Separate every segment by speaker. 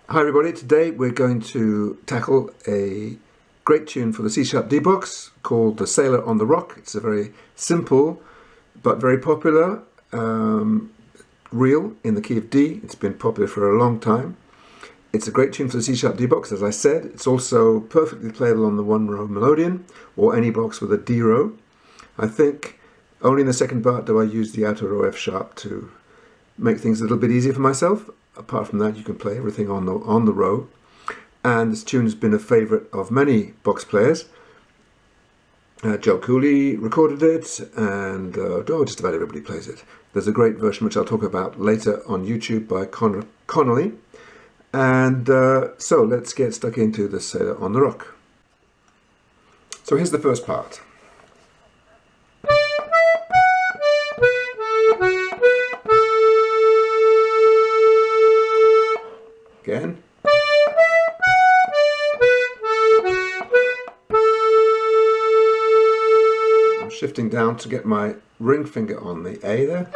Speaker 1: Hi everybody, today we're going to tackle a great tune for the C-sharp D box called The Sailor on the Rock. It's a very simple but very popular reel in the key of D. It's been popular for a long time. It's a great tune for the C-sharp D box, as I said. It's also perfectly playable on the one-row melodeon or any box with a D row. I think only in the second part do I use the outer row F sharp to make things a little bit easier for myself. Apart from that, you can play everything on the row. And this tune has been a favourite of many box players. Joe Cooley recorded it, and just about everybody plays it. There's a great version which I'll talk about later on YouTube by Connolly. And so let's get stuck into The Sailor on the Rock. So here's the first part. Again. I'm shifting down to get my ring finger on the A there.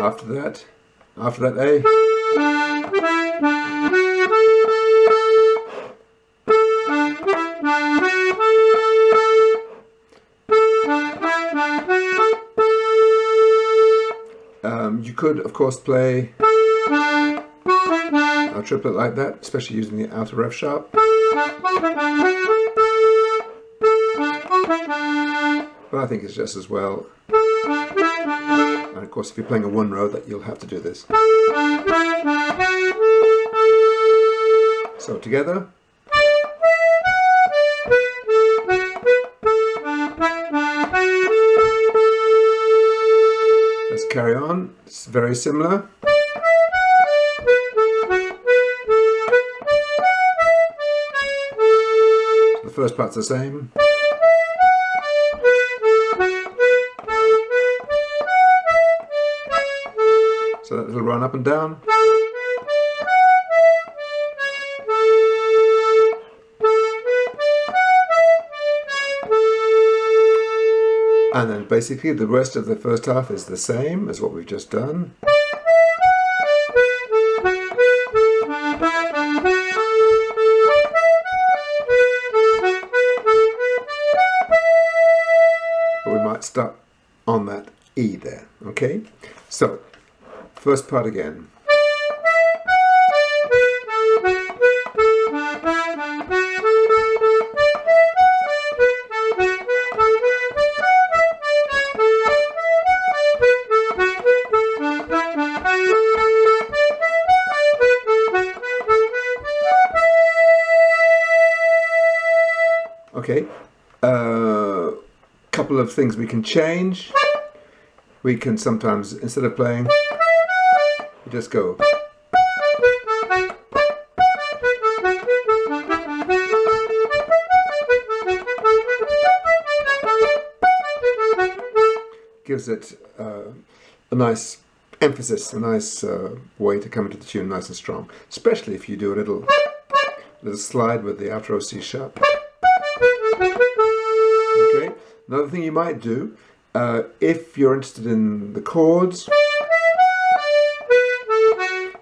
Speaker 1: After that A. You could, of course, play a triplet like that, especially using the outer F sharp. But I think it's just as well. And of course, if you're playing a one row, that you'll have to do this. So together. Let's carry on. It's very similar. So the first part's the same. So that little run up and down. And then basically the rest of the first half is the same as what we've just done. But we might start on that E there, okay? So, first part again. Okay, couple of things we can change. We can sometimes, instead of playing, you just go. Gives it a nice emphasis, a nice way to come into the tune nice and strong, especially if you do a little slide with the outer row C sharp. Okay, another thing you might do, if you're interested in the chords,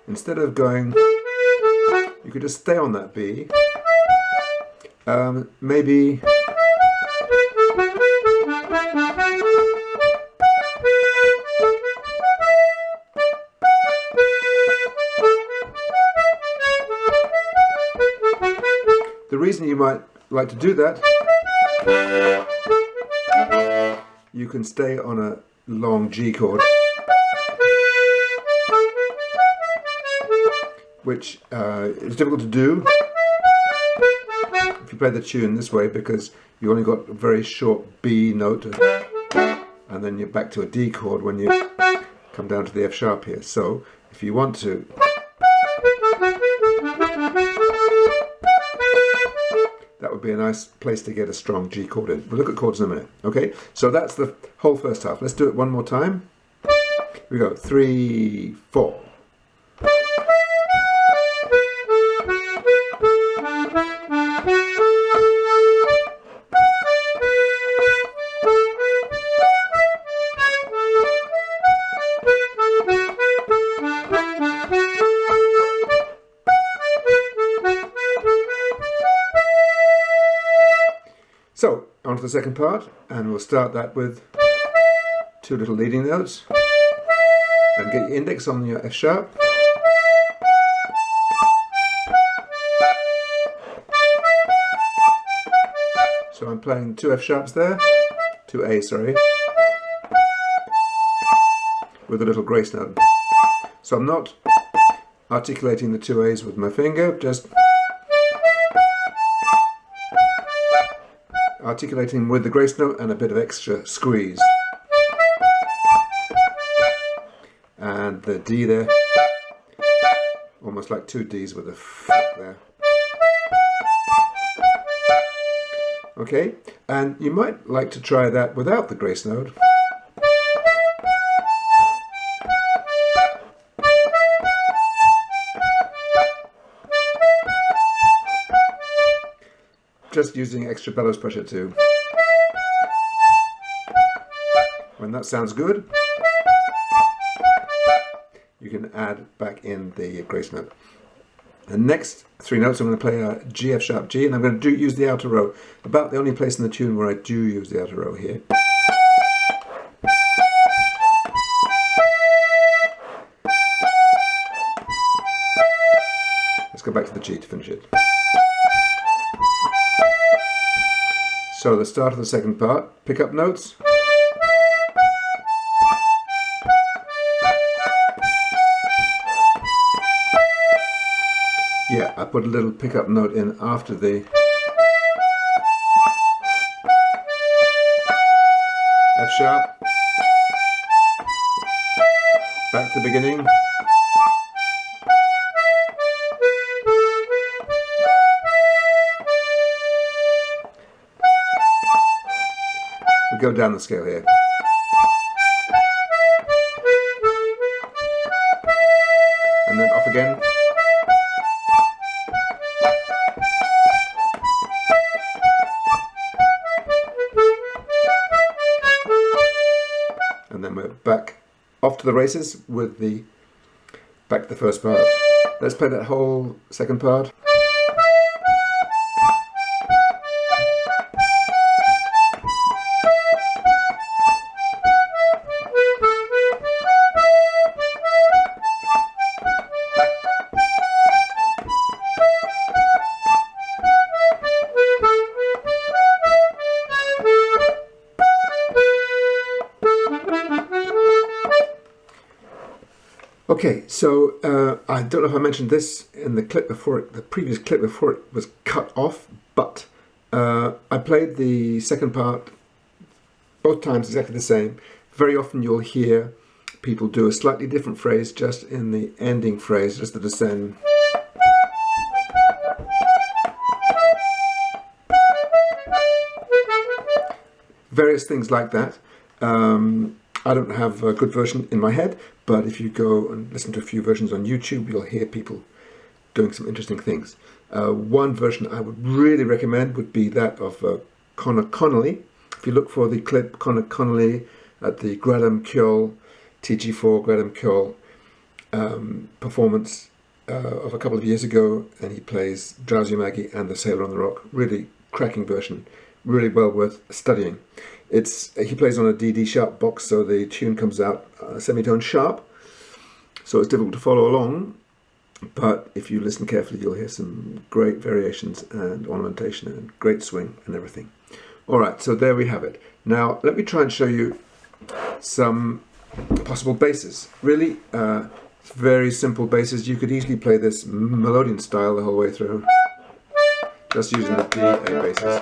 Speaker 1: instead of going, you could just stay on that B. Maybe the reason you might like to do that, you can stay on a long G chord, which is difficult to do if you play the tune this way, because you only got a very short B note and then you're back to a D chord when you come down to the F sharp here. So if you want to, that would be a nice place to get a strong G chord in. We'll look at chords in a minute. Okay, so that's the whole first half. Let's do it one more time. Here we go. 3, 4. the second part, and we'll start that with 2 little leading notes. And get your index on your F sharp. So I'm playing 2 F sharps there, 2 A, sorry, with a little grace note. So I'm not articulating the 2 A's with my finger, just articulating with the grace note and a bit of extra squeeze. And the D there, almost like 2 D's with a F there. Okay, and you might like to try that without the grace note. Just using extra bellows pressure too. When that sounds good, you can add back in the grace note. The next 3 notes I'm going to play are G, F sharp, G, and I'm going to use the outer row. About the only place in the tune where I do use the outer row here. Let's go back to the G to finish it. So the start of the second part, pick up notes. Yeah, I put a little pickup note in after the F sharp, back to the beginning, we go down the scale here. And then off again. And then we're back off to the races with the back to the first part. Let's play that whole second part. Okay, so I don't know if I mentioned this in the clip before the previous clip before it was cut off, but I played the second part both times exactly the same. Very often you'll hear people do a slightly different phrase just in the ending phrase, just the descend. Various things like that. I don't have a good version in my head, but if you go and listen to a few versions on YouTube, you'll hear people doing some interesting things. One version I would really recommend would be that of Conor Connolly. If you look for the clip Conor Connolly at the Graham Kjol TG4 Graham Kjol performance of a couple of years ago, and he plays Drowsy Maggie and the Sailor on the Rock. Really cracking version, really well worth studying. He plays on a D sharp box, so the tune comes out semitone sharp, so it's difficult to follow along, but if you listen carefully you'll hear some great variations and ornamentation and great swing and everything. Alright, so there we have it. Now let me try and show you some possible basses. Really very simple basses. You could easily play this melodeon style the whole way through, just using the D, A basses.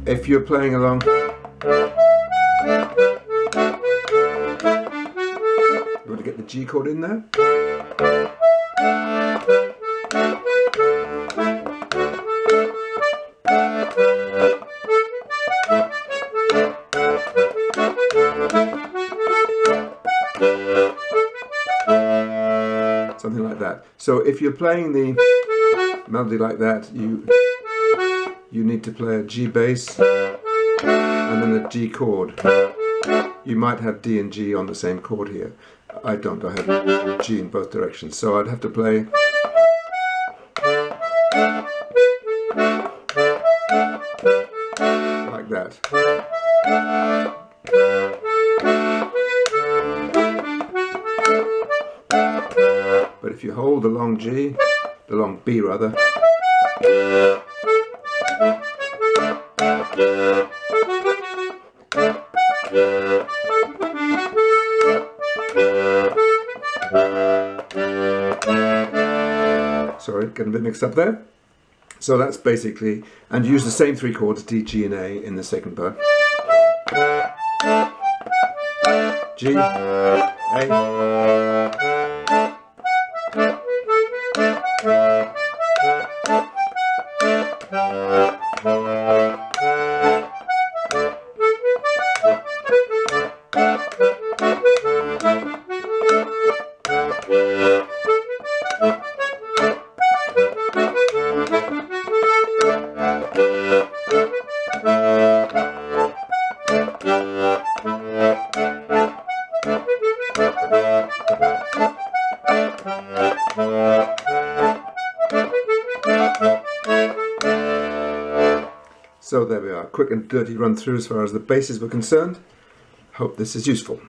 Speaker 1: If you're playing along, you want to get the G chord in there. Something like that. So if you're playing the melody like that, you you need to play a G bass and then a G chord. You might have D and G on the same chord here. I don't, I have G in both directions, so I'd have to play like that. But if you hold the long G, the long B rather, sorry, getting a bit mixed up there. So that's basically, and use the same three chords, D, G and A in the second part. G, A. So there we are, quick and dirty run through as far as the basses were concerned. Hope this is useful.